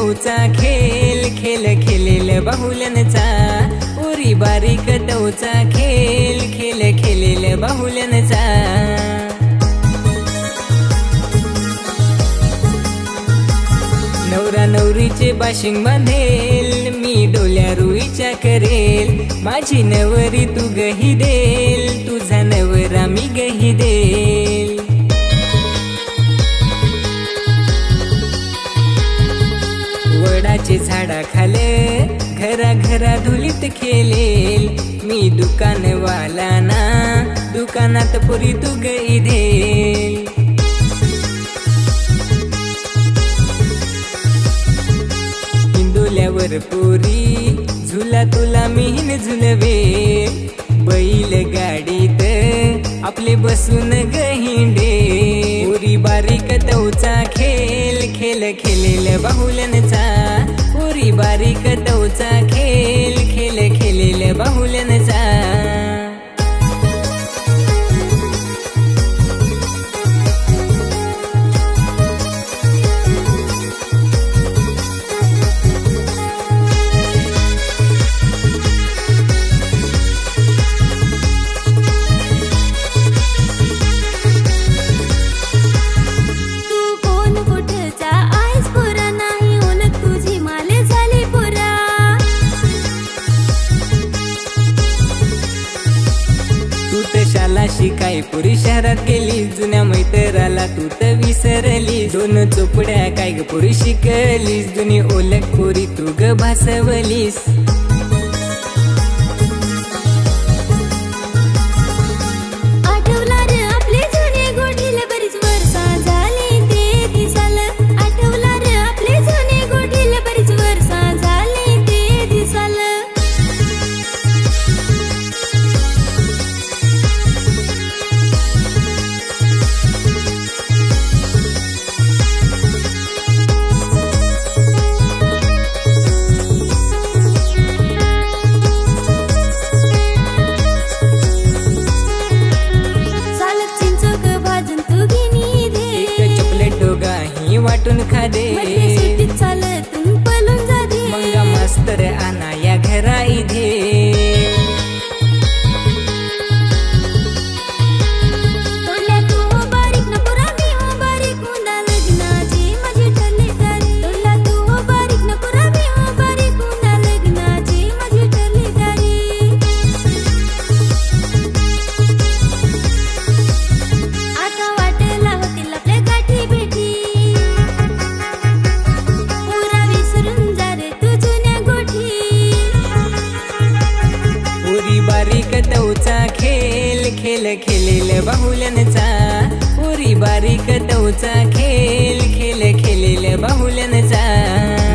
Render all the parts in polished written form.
तवचा खेळ खेळ खेळेल बाहुल्यांचा उरी बारीक तवचा खेळ खेळ खेळेल बाहुल्यांचा नवरा नवरीचे बाशिंग बांधेल मी डोल्या रुईच्या करेल माझी नवरी तू गही देल तुझा नवरा मी गही देल वडाचे झाडा खाले घरा घरा धुलीत खेळेल मी दुकानवाला ना दुकानात पुरी तू गई देल हिंदोल्यावर पुरी झुला तुला मीन झुलवे बैल गाडीत आपले बसून गहिंडे पुरी बारीक तवचा खेळ खेळ खेळेल बाहुल्यांचा पुरी बारीक तवचा खेळ खेळ खेळेल बाहुल्यांचा शाला शिकाय पुरी शहरात गेली जुन्या मैत्राला तू तर विसरली दोन चोपड्या काय ग पुरी शिकलीस जुनी ओळख पुरी तू ग भासवलीस वाटून खादे चालतून पळून जादे मंगा मास्तर आणा या घरा इथे तोल्या तू बारीक न पुरा मी हो बारीक उंडा लग्नाची माझी ठरली तारीख तोल्या तू बारीक न पुरा मी हो बारीक उंडा लग्नाची माझी ठरली तारीख आता वाटेला होतील आपल्या गाठी भेटी बारीक तवचा खेळ खेळ खेळेल बाहुल्यांचा पुरी बारीक तवचा खेळ खेळ खेळेल बाहुल्यांचा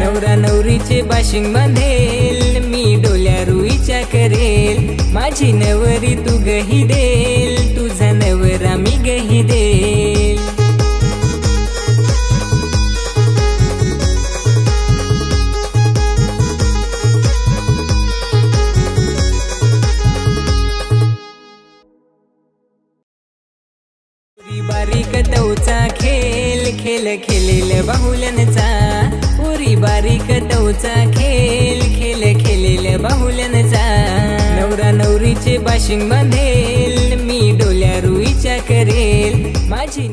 नवरा नवरीचे बाशिंग बांधेल मी डोल्या रुईच्या करेल माझी नवरी तू गही देल तुझा नवरा मी गही देल बारीक तवचा खेळ खेळ खेळेल बाहुल्यांचा पुरी बारीक तवचा खेळ खेळ खेळेल बाहुल्यांचा नवरा नवरीचे बाशिंग बांधेल मी डोल्या रुईच्या करेल माझी